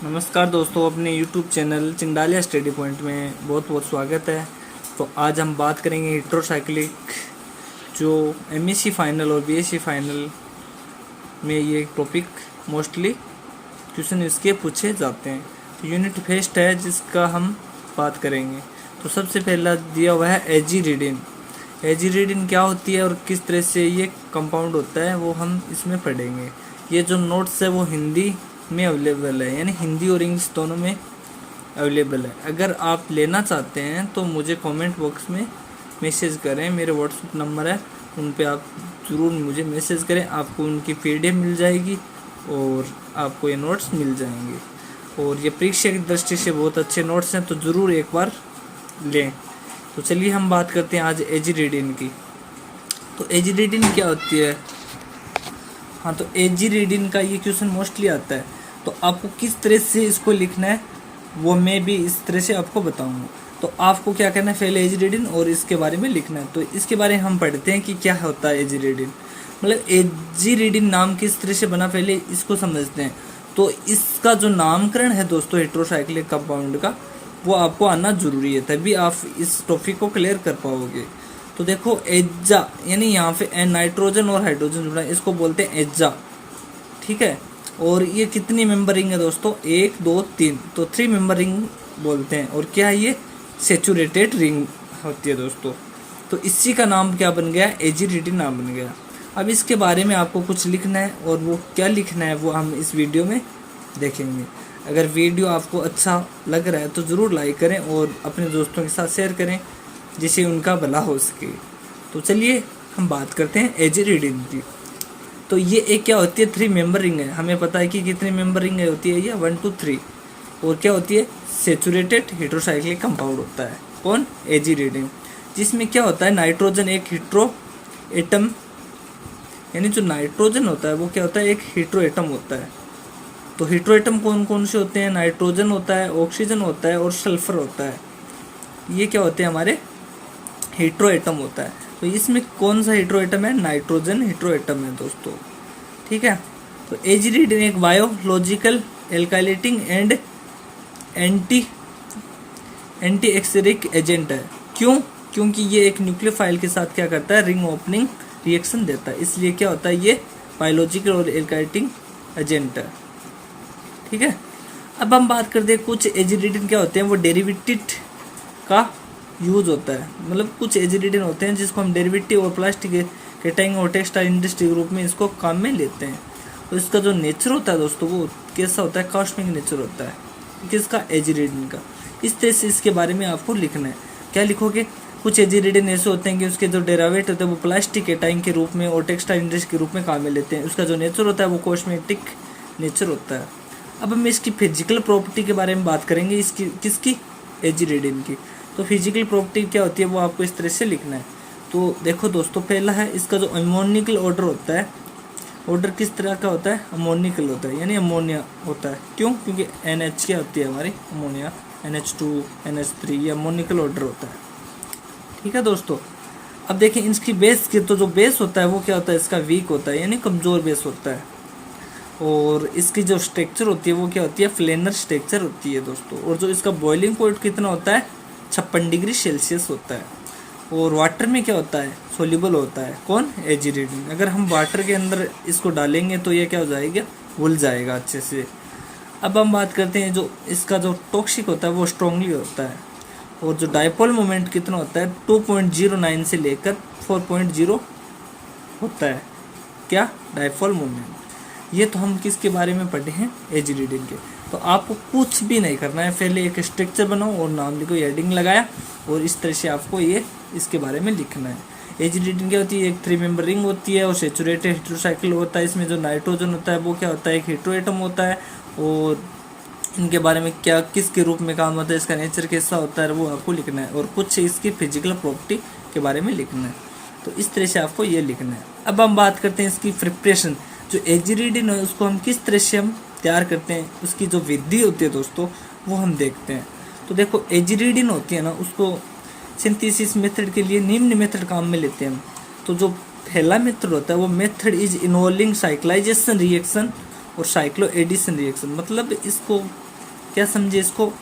नमस्कार दोस्तों, अपने YouTube channel Chindalia study point में बहुत बहुत स्वागत है। तो आज हम बात करेंगे हिट्रोसाइक्लिक, जो एमएससी फाइनल और बीएससी फाइनल में ये टॉपिक मोस्टली क्वेश्चन इसके पूछे जाते हैं। तो यूनिट फर्स्ट है जिसका हम बात करेंगे। तो सबसे पहला दिया हुआ है एजिरिडिन। एजिरिडिन क्या होती है और किस तरह से ये कंपाउंड होता है वो हम इसमें पढ़ेंगे। ये जो नोट्स है वो हिंदी में अवेलेबल है, यानी हिंदी और इंग्लिश दोनों में अवेलेबल है। अगर आप लेना चाहते हैं तो मुझे कमेंट बॉक्स में मैसेज करें, मेरे व्हाट्सएप नंबर है, उन पे आप ज़रूर मुझे मैसेज करें। आपको उनकी पीडीएफ मिल जाएगी और आपको ये नोट्स मिल जाएंगे। और ये परीक्षा की दृष्टि से बहुत अच्छे नोट्स हैं, तो ज़रूर एक बार लें। तो चलिए हम बात करते हैं आज एजिरिडिन की। तो एजिरिडिन क्या होती है? हाँ, तो एजिरिडिन का ये क्वेश्चन मोस्टली आता है। तो आपको किस तरह से इसको लिखना है वो मैं भी इस तरह से आपको बताऊंगा। तो आपको क्या करना है, पहले एजिरिडिन और इसके बारे में लिखना है। तो इसके बारे में हम पढ़ते हैं कि क्या होता है एजिरिडिन। मतलब एजिरिडिन नाम किस तरह से बना, पहले इसको समझते हैं। तो इसका जो नामकरण है दोस्तों हेट्रोसाइक्लिक कंपाउंड का, वो आपको आना जरूरी है, तभी आप इस टॉपिक को क्लियर कर पाओगे। तो देखो एज्जा, यानी यहाँ पे नाइट्रोजन और हाइड्रोजन जुड़ा है, इसको बोलते हैं एज्जा, ठीक है। और ये कितनी मेंबर रिंग है दोस्तों? 1 2 3, तो 3 मेंबर रिंग बोलते हैं। और क्या है ये? सेचुरेटेड रिंग होती है दोस्तों। तो इसी का नाम क्या बन गया? एजिरिडिन नाम बन गया। अब इसके बारे में आपको कुछ लिखना है, और वो क्या लिखना है वो हम इस वीडियो में देखेंगे। अगर वीडियो आपको अच्छा लग रहा है तो ज़रूर लाइक करें और अपने दोस्तों के साथ शेयर करें, जिससे उनका भला हो सके। तो चलिए हम बात करते हैं एजिरिडिन की। तो ये एक क्या होती है? 3 मेंबर रिंग है। हमें पता है कि कितनी मेंबर रिंग होती है, ये 1 2 3। और क्या होती है? सेचुरेटेड हेट्रोसाइक्लिक कंपाउंड होता है। कौन? एजिरिडिन। जिसमें क्या होता है, नाइट्रोजन एक हेट्रो एटम, यानी जो नाइट्रोजन होता है वो क्या होता है? एक हेट्रो एटम होता है। तो हेट्रो एटम कौन कौन से होते हैं? नाइट्रोजन होता है, ऑक्सीजन होता है और सल्फर होता है। ये क्या होते हैं? हमारे हेट्रो एटम होता है। तो इसमें कौन सा हेट्रो एटम है? नाइट्रोजन हेट्रो एटम है दोस्तों, ठीक है। तो एजिरिडिन एक बायोलॉजिकल एल्काइलेटिंग एंड एंटी एक्सेरिक एजेंट है। क्यों? क्योंकि ये एक न्यूक्लियोफाइल के साथ क्या करता है? रिंग ओपनिंग रिएक्शन देता है। इसलिए क्या होता है? ये बायोलॉजिकल और एल्काइलेटिंग एजेंट है, ठीक है। अब हम बात करते हैं कुछ एजिरिडिन क्या होते हैं, वो डेरिवेटिव का यूज होता है। मतलब कुछ एजिरिडिन होते हैं जिसको हम डेरिवेटिव और प्लास्टिक कैटायन और टेक्सटाइल इंडस्ट्री के रूप में इसको काम में लेते हैं। तो इसका जो नेचर होता है दोस्तों वो कैसा होता है? कॉस्मिक नेचर होता है। किसका? एजिरिडिन का। इस तरह से इसके बारे में आपको लिखना है। क्या लिखोगे? कुछ एजिरिडिन ऐसे होते हैं कि उसके जो डेरावेट होते हैं वो प्लास्टिक कैटायन के रूप में और टेक्सटाइल इंडस्ट्री के रूप में काम में लेते हैं। उसका जो नेचर होता है वो कॉस्मेटिक नेचर होता है। अब हम इसकी फिजिकल प्रॉपर्टी के बारे में बात करेंगे, इसकी किसकी? एजिरिडिन की। तो फिजिकल प्रॉपर्टी क्या होती है वो आपको इस तरह से लिखना है। तो देखो दोस्तों, पहला है इसका जो अमोनिकल ऑर्डर होता है। ऑर्डर किस तरह का होता है? अमोनिकल होता है, यानी अमोनिया होता है। क्यों? क्योंकि NH क्या होती है हमारी? अमोनिया, NH2 NH3, ये अमोनिकल ऑर्डर होता है, ठीक है दोस्तों। अब देखें इसकी बेस की, तो जो बेस होता है वो क्या होता है? इसका वीक होता है, यानी कमज़ोर बेस होता है। और इसकी जो स्ट्रक्चर होती है वो क्या होती है? प्लेनर स्ट्रक्चर होती है दोस्तों। और जो इसका बॉइलिंग पॉइंट कितना होता है? 56 डिग्री सेल्सियस होता है। और वाटर में क्या होता है? सोल्यूबल होता है। कौन? एजिरिडिन। अगर हम वाटर के अंदर इसको डालेंगे तो ये क्या हो जाएगा? घुल जाएगा अच्छे से। अब हम बात करते हैं जो इसका जो टॉक्सिक होता है वो स्ट्रांगली होता है। और जो डायपोल मोमेंट कितना होता है? 2.09 से लेकर 4.0 होता है। क्या? Dipole moment. ये तो हम किसके बारे में पढ़े हैं? एजिरिडिन के। तो आपको कुछ भी नहीं करना है, पहले एक स्ट्रक्चर बनाओ और नाम लिखो, हेडिंग लगाया, और इस तरह से आपको ये इसके बारे में लिखना है। एजिरिडिन क्या होती है? एक 3 मेंबर रिंग होती है और सेचुरेटेड हेट्रोसाइक्लिक होता है। इसमें जो नाइट्रोजन होता है वो क्या होता है? एक हेट्रो एटम होता है। और इनके बारे में क्या किसके रूप में काम होता है, इसका नेचर कैसा होता है वो आपको लिखना है। और कुछ इसकी फिजिकल प्रॉपर्टी के बारे में लिखना है। तो इस तरह से आपको ये लिखना है। अब हम बात करते हैं इसकी प्रिपरेशन। जो एजिरिडिन है उसको हम किस तरह से हम तैयार करते हैं, उसकी जो विधि होती है दोस्तों वो हम देखते हैं। तो देखो एजिरिडिन होती है ना, उसको सिंथेसिस मेथड के लिए निम्न मेथड काम में लेते हैं हम। तो जो पहला मेथड होता है वो method is involving cyclisation reaction और साइक्लो एडिशन रिएक्शन। मतलब इसको क्या समझे इसको,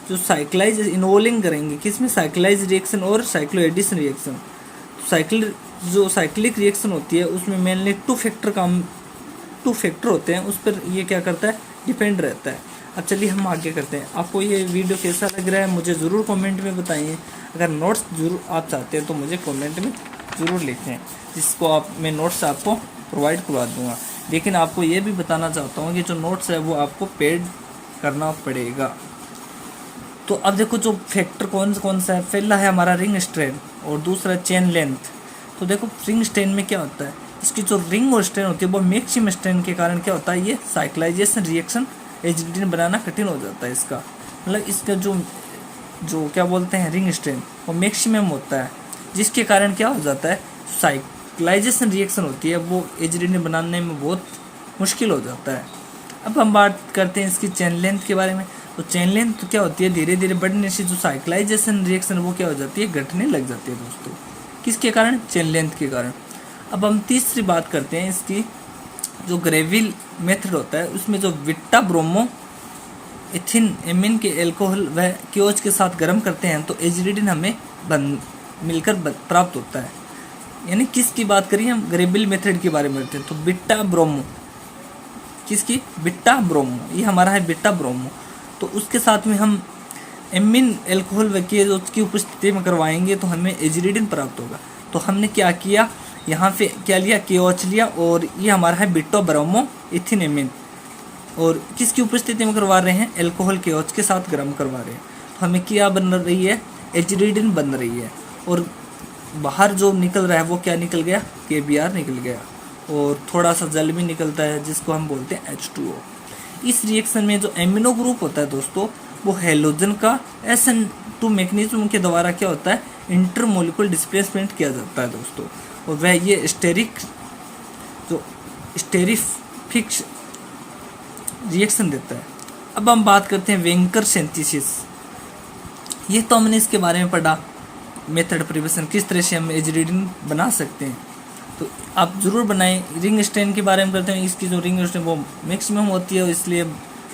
जो साइक्लाइज इन्वॉल्विंग करेंगे किसमें, साइक्लाइज रिएक्शन और साइक्लो एडिशन रिएक्शन। जो साइक्लिक रिएक्शन होती है उसमें मेनली टू फैक्टर होते हैं, उस पर ये क्या करता है, डिपेंड रहता है। अब चलिए हम आगे करते हैं। आपको ये वीडियो कैसा लग रहा है मुझे ज़रूर कमेंट में बताइए। अगर नोट्स जरूर आप चाहते हैं तो मुझे कमेंट में ज़रूर लिखें, जिसको मैं नोट्स आपको प्रोवाइड करवा दूँगा। लेकिन आपको ये भी बताना चाहता हूँ कि जो नोट्स है वो आपको पेड करना पड़ेगा। तो अब देखो जो फैक्टर कौन सा है, पहला है हमारा रिंग स्ट्रेन और दूसरा चेन लेंथ। तो देखो रिंग स्ट्रेन में क्या होता है, इसकी जो रिंग और स्ट्रेन होती है वो मैक्सिमम स्ट्रेन के कारण क्या होता है, ये साइक्लाइजेशन रिएक्शन एजिडिन बनाना कठिन हो जाता है इसका। मतलब इसका जो क्या बोलते हैं रिंग स्ट्रेन वो मैक्सिमम होता है, जिसके कारण क्या हो जाता है, साइक्लाइजेशन रिएक्शन होती है वो एजिडिन बनाने में बहुत मुश्किल हो जाता है। अब हम बात करते हैं इसकी चेन लेंथ के बारे में। तो चेन लेंथ तो क्या होती है, धीरे धीरे बढ़ने से जो साइक्लाइजेशन रिएक्शन वो क्या हो जाती है, घटने लग जाती है दोस्तों। किसके कारण, चेन लेंथ के कारण। अब हम तीसरी बात करते हैं इसकी, जो ग्रेविल मेथड होता है उसमें जो विट्टा ब्रोमो एथिन एमिन के एल्कोहल व क्योच के साथ गर्म करते हैं तो एजिडिन हमें मिलकर प्राप्त होता है। यानी किसकी बात करिए हम, ग्रेविल मेथड के बारे में करते हैं। तो बिट्टा ब्रोमो, किसकी, बिट्टा ब्रोमो, ये हमारा है बिट्टा ब्रोमो। तो उसके साथ में हम एमिन एल्कोहल व क्योच की उपस्थिति में करवाएंगे तो हमें एजिडिन प्राप्त होगा। तो हमने क्या किया, यहाँ पे क्या लिया, क्योच लिया और ये हमारा है बिट्टो ब्रोमो इथिन एमिन, और किसकी उपस्थिति में करवा रहे हैं, एल्कोहल क्योच के साथ गर्म करवा रहे हैं। तो हमें क्या बन रही है, एजिडिन बन रही है। और बाहर जो निकल रहा है वो क्या निकल गया, KBr निकल गया, और थोड़ा सा जल भी निकलता है जिसको हम बोलते हैं H2O। इस रिएक्शन में जो एमिनो ग्रुप होता है दोस्तों वो हेलोजन का SN2 मैकेनिज्म के द्वारा क्या होता है, इंटरमोलिकुलर डिस्प्लेसमेंट किया जाता है दोस्तों, और वह ये स्टेरिफिक्स रिएक्शन देता है। अब हम बात करते हैं वेंकर सिंथेसिस। ये तो हमने इसके बारे में पढ़ा, मेथड प्रिपरेशन किस तरह से हम एजिडिन बना सकते हैं। तो आप ज़रूर बनाएं। रिंग स्ट्रेन के बारे में करते हैं, इसकी जो रिंग स्ट्रेन वो मैक्सिमम होती है, इसलिए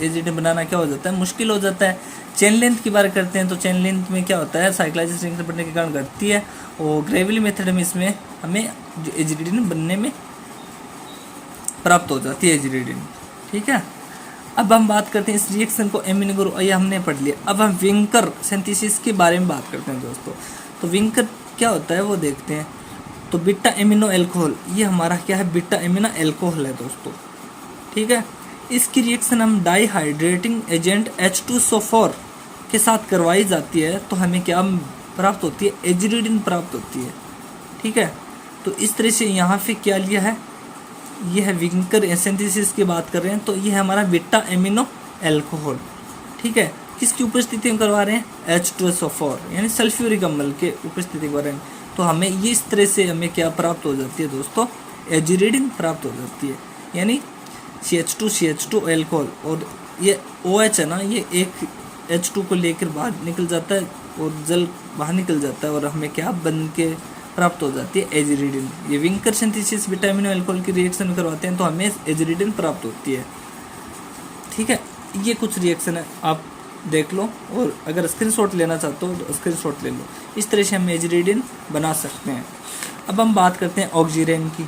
एजिडिन बनाना क्या हो जाता है, मुश्किल हो जाता है। चेन लेंथ की बात करते हैं तो चेन लेंथ में क्या होता है, साइक्लाइजेशन रिएक्शन बनने के कारण घटती है, और ग्रेविल मेथड में इसमें हमें जो एजिडिन बनने में प्राप्त हो जाती है एजिडिन। ठीक है, अब हम बात करते हैं इस रिएक्शन को एमिनो ग्रुप, ये हमने पढ़ लिया। अब हम विंकर सिंथेसिस के बारे में बात करते हैं दोस्तों। तो विंकर क्या होता है वो देखते हैं। तो बीटा एमिनो एल्कोहल, ये हमारा क्या है, बीटा एमिनो एल्कोहल है दोस्तों। ठीक है, इसकी रिएक्शन हम डाईहाइड्रेटिंग एजेंट H2SO4 के साथ करवाई जाती है तो हमें क्या प्राप्त होती है, एजिडिन प्राप्त होती है। ठीक है, तो इस तरह से यहाँ पे क्या लिया है, ये है विंकर सिंथेसिस की बात कर रहे हैं। तो ये है हमारा बीटा एमिनो एल्कोहल। ठीक है, किसकी उपस्थिति में करवा रहे हैं, H2SO4 यानी सल्फ्यूरिक अम्ल के उपस्थिति कर रहे हैं। तो हमें ये इस तरह से हमें क्या प्राप्त हो जाती है दोस्तों, एजिडिन प्राप्त हो जाती है। यानी CH2 एल्कोहल, और ये OH है ना, ये एक H2 को लेकर बाहर निकल जाता है और जल बाहर निकल जाता है, और हमें क्या बन के प्राप्त हो जाती है, एजिडिन। ये विंकर सिंथेसिस बीटा एमिनो एल्कोहल की रिएक्शन करवाते हैं तो हमें एजिडिन प्राप्त होती है। ठीक है, ये कुछ रिएक्शन है, आप देख लो, और अगर स्क्रीनशॉट लेना चाहते हो तो स्क्रीनशॉट ले लो। इस तरह से हम एजिडिन बना सकते हैं। अब हम बात करते हैं ऑक्सीरेन की।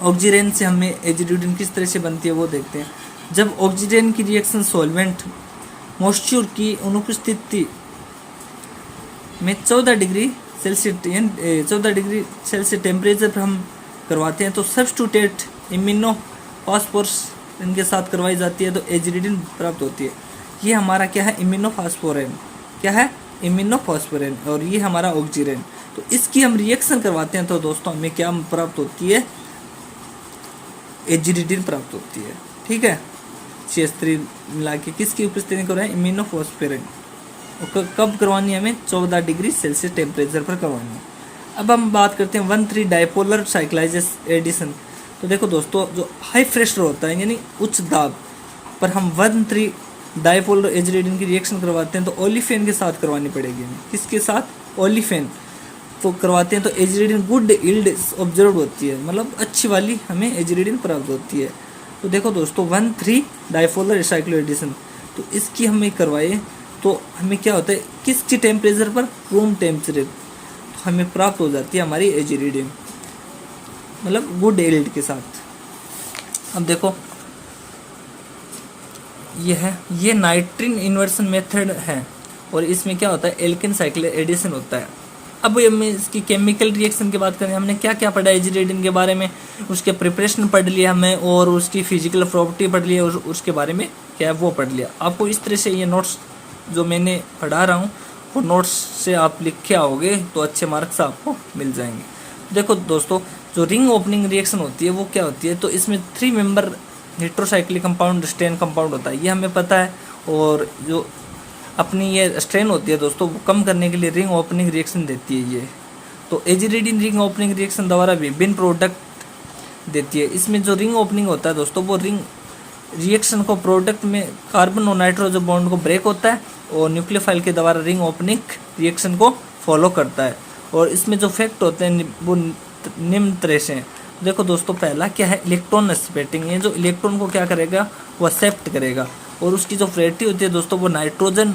ऑक्सीरेन से हमें एजिडिन किस तरह से बनती है वो देखते हैं। जब ऑक्सीजन की रिएक्शन सॉल्वेंट मॉइस्चर की अनुपस्थिति में 14 डिग्री सेल्सियस टेम्परेचर पर हम करवाते हैं तो सब्स्टिट्यूटेड इम्यूनो फास्फोरस इनके साथ करवाई जाती है तो एजिडिन प्राप्त होती है। ये हमारा क्या है, इम्यूनोफॉस्फोरेन, क्या है, इम्यूनोफॉस्फोरेन, और ये हमारा ऑक्सीजन। तो इसकी हम रिएक्शन करवाते हैं तो दोस्तों हमें क्या प्राप्त होती है, एजिडिन प्राप्त होती है। ठीक है, CH3 मिला के किसकी उपस्थिति में करवाएं, इम्यूनोफॉस्फोरेन। कब करवानी है हमें, 14 डिग्री सेल्सियस टेम्परेचर पर करवानी है। अब हम बात करते हैं 1,3 डाइपोलर साइक्लाइजेस एडिशन। तो देखो दोस्तों, जो हाई प्रेशर होता है यानी उच्च दाब पर हम 1,3 डाइपोलर एजिडिन की रिएक्शन करवाते हैं तो ओलिफेन के साथ करवानी पड़ेगी हमें। किसके साथ, ओलिफेन तो करवाते हैं तो एजिडिन गुड यील्ड ऑब्जर्व होती है, मतलब अच्छी वाली हमें एजिडिन प्राप्त होती है। तो देखो दोस्तों 1,3 डाइपोलर साइक्लो एडिशन, तो तो इसकी हमें करवाए तो हमें क्या होता है, किसकी टेम्परेचर पर, रूम टेम्परेचर, तो हमें प्राप्त हो जाती है हमारी एजिरिडिन, मतलब गुड एल्ड के साथ। अब देखो ये नाइट्रिन इन्वर्सन मेथड है और इसमें क्या होता है, एल्केन साइक्ल एडिशन होता है। अब हमें इसकी केमिकल रिएक्शन की बात करें, हमने क्या क्या पढ़ा एजिरिडिन के बारे में, उसके प्रिपरेशन पढ़ लिया हमने और उसकी फिजिकल प्रॉपर्टी पढ़ लिया और उसके बारे में क्या है वो पढ़ लिया। आपको इस तरह से ये नोट्स जो मैंने पढ़ा रहा हूँ वो नोट्स से आप लिख के आओगे तो अच्छे मार्क्स आपको मिल जाएंगे। देखो दोस्तों, जो रिंग ओपनिंग रिएक्शन होती है वो क्या होती है, तो इसमें 3 member heterocyclic compound strain compound होता है, ये हमें पता है। और जो अपनी ये स्ट्रेन होती है दोस्तों, वो कम करने के लिए रिंग ओपनिंग रिएक्शन देती है ये। तो एजिरिडिन रिंग ओपनिंग रिएक्शन द्वारा विभिन्न प्रोडक्ट देती है। इसमें जो रिंग ओपनिंग होता है दोस्तों, वो रिंग रिएक्शन को प्रोडक्ट में कार्बन और नाइट्रोजन बॉन्ड को ब्रेक होता है और न्यूक्लियोफाइल के द्वारा रिंग ओपनिंग रिएक्शन को फॉलो करता है। और इसमें जो फैक्ट होते हैं वो निम्न तरह से हैं। देखो दोस्तों, पहला क्या है, इलेक्ट्रॉन एक्सेप्टिंग। ये जो इलेक्ट्रॉन को क्या करेगा, वो एक्सेप्ट करेगा। और उसकी जो प्रॉपर्टी होती है दोस्तों, वो नाइट्रोजन,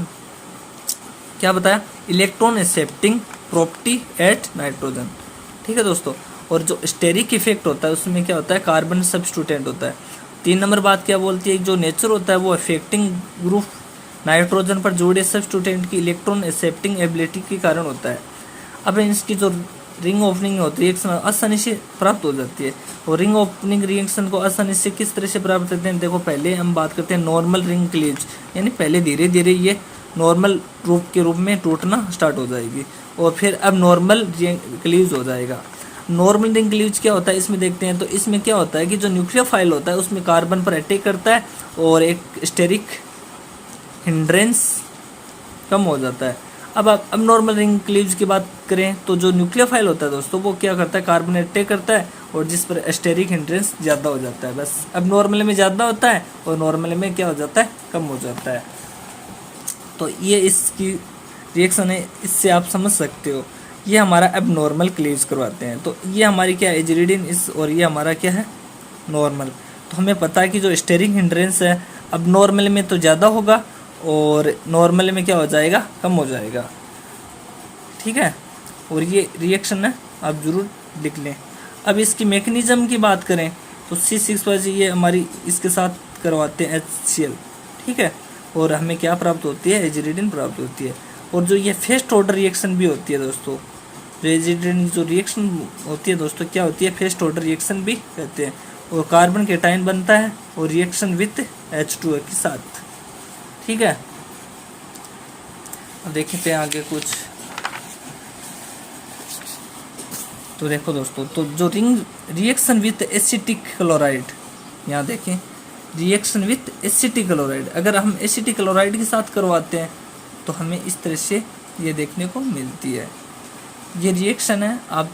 क्या बताया, electron accepting property eight nitrogen, ठीक है दोस्तों। और जो स्टेरिक इफेक्ट होता है उसमें क्या होता है, कार्बन सब्स्टिट्यूटेंट होता है। 3 नंबर बात क्या बोलती है, जो नेचर होता है वो अफेक्टिंग ग्रुप नाइट्रोजन पर जोड़े सब्स्टिट्यूटेंट की इलेक्ट्रॉन एक्सेप्टिंग एबिलिटी के कारण होता है। अब इसकी जो रिंग ओपनिंग होती है रिएक्शन आसानी से प्राप्त हो जाती है। और रिंग ओपनिंग रिएक्शन को आसानी से किस तरह से प्राप्त करते हैं, देखो पहले हम बात करते हैं नॉर्मल रिंग क्लीव्स, यानी पहले धीरे धीरे ये नॉर्मल रूप के रूप में टूटना स्टार्ट हो जाएगी और फिर अब नॉर्मल रिंग क्लीव्स हो जाएगा। नॉर्मल रिंग क्लीव्स क्या होता है इसमें देखते हैं, तो इसमें क्या होता है कि जो न्यूक्लियोफाइल होता है उसमें कार्बन पर अटैक करता है और एक स्टेरिक हिंड्रेंस कम हो जाता है। अब नॉर्मल रिंग क्लीव्स की बात करें तो जो न्यूक्लियोफाइल होता है दोस्तों, वो क्या करता है, कार्बन अटैक करता है और जिस पर स्टेरिक हिंड्रेंस ज़्यादा हो जाता है। बस अब नॉर्मल में ज़्यादा होता है और नॉर्मल में क्या हो जाता है, कम हो जाता है। तो ये इसकी रिएक्शन है, इससे आप समझ सकते हो। ये हमारा अब नॉर्मल क्लीव्स करवाते हैं, तो ये हमारी क्या है, एजिरिडिन इस, और ये हमारा क्या है, नॉर्मल। तो हमें पता है कि जो स्टेरिक हिंड्रेंस है अब नॉर्मल में तो ज़्यादा होगा और नॉर्मल में क्या हो जाएगा, कम हो जाएगा, ठीक है। और ये रिएक्शन है आप ज़रूर लिख लें। अब इसकी मैकेनिज्म की बात करें तो C6 ये हमारी इसके साथ करवाते हैं HCl, ठीक है। और हमें क्या प्राप्त होती है, एजिरिडिन प्राप्त होती है। और जो ये फर्स्ट ऑर्डर रिएक्शन भी होती है दोस्तों, जो एजिरिडिन जो रिएक्शन होती है दोस्तों, क्या होती है, फर्स्ट ऑर्डर रिएक्शन भी कहते हैं। और कार्बन केटाइन बनता है और रिएक्शन विथ H2O के साथ, ठीक है। अब देखते हैं आगे कुछ। तो देखो दोस्तों, तो जो ring reaction with acetic chloride, यहाँ देखें रिएक्शन विथ एसिटिक क्लोराइड, अगर हम एसिटिक क्लोराइड के साथ करवाते हैं तो हमें इस तरह से ये देखने को मिलती है। ये रिएक्शन है, आप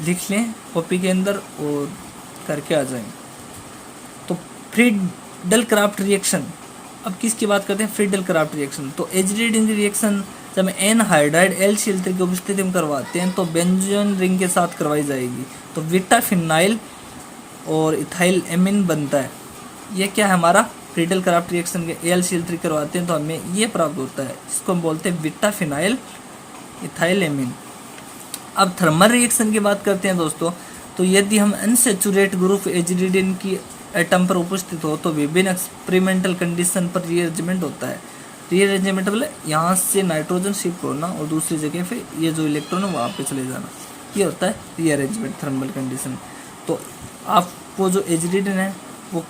लिख लें कॉपी के अंदर और करके आ जाएं। तो फ्रीडल क्राफ्ट रिएक्शन, अब किसकी बात करते हैं, फ्रीडल क्राफ्ट रिएक्शन। तो एजिरिडिन की रिएक्शन जब एन हाइड्राइड L-Cl3 की उपस्थिति में करवाते हैं तो बेंजोन रिंग के साथ करवाई जाएगी, तो विटा फिनाइल और इथाइल एमिन बनता है। ये क्या है हमारा फ्रीडल क्राफ्ट रिएक्शन के Al-Cl3 करवाते हैं तो हमें ये प्राप्त होता है, इसको हम बोलते हैं विटा फिनाइल इथाइल एमिन। अब थर्मल रिएक्शन की बात करते हैं दोस्तों, तो यदि हम अनसैचुरेट ग्रुप एजिरिडिन की एटम पर उपस्थित हो तो विभिन्न एक्सपेरिमेंटल कंडीशन पर रीअरेंजमेंट होता है। रीअरेंजमेंट मतलब यहाँ से नाइट्रोजन शिफ्ट होना और दूसरी जगह पे ये जो इलेक्ट्रॉन है वहाँ पे चले जाना, ये होता है रीअरेंजमेंट थर्मल कंडीशन। तो आपको जो एजिरिडिन है वो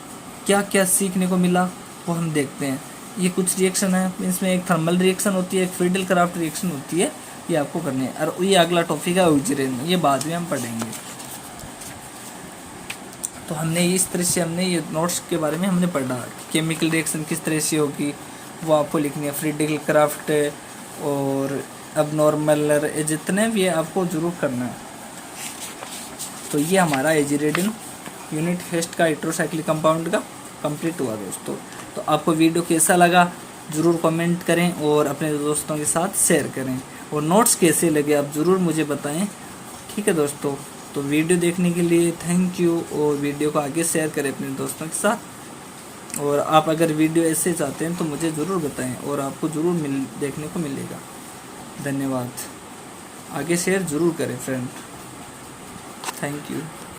क्या क्या सीखने को मिला वो हम देखते हैं। ये कुछ रिएक्शन है, इसमें एक थर्मल रिएक्शन होती है, एक फ्रीडल क्राफ्ट रिएक्शन होती है, ये आपको करनी है। और ये अगला टॉपिक है एजिरिडिन, ये बाद में हम पढ़ेंगे। तो हमने इस तरह से हमने ये नोट्स के बारे में हमने पढ़ा, केमिकल रिएक्शन किस तरह से होगी वो आपको लिखनी है, फ्रीडल क्राफ्ट और अब नॉर्मल जितने भी है आपको जरूर करना है। तो ये हमारा एजिरिडिन यूनिट फर्स्ट का हेट्रोसाइक्लिक कंपाउंड का कंप्लीट हुआ दोस्तों। तो आपको वीडियो कैसा लगा ज़रूर कमेंट करें और अपने दोस्तों के साथ शेयर करें, और नोट्स कैसे लगे आप ज़रूर मुझे बताएं, ठीक है दोस्तों। तो वीडियो देखने के लिए थैंक यू, और वीडियो को आगे शेयर करें अपने दोस्तों के साथ। और आप अगर वीडियो ऐसे चाहते हैं तो मुझे ज़रूर बताएं और आपको ज़रूर देखने को मिलेगा। धन्यवाद। आगे शेयर ज़रूर करें फ्रेंड। Thank you.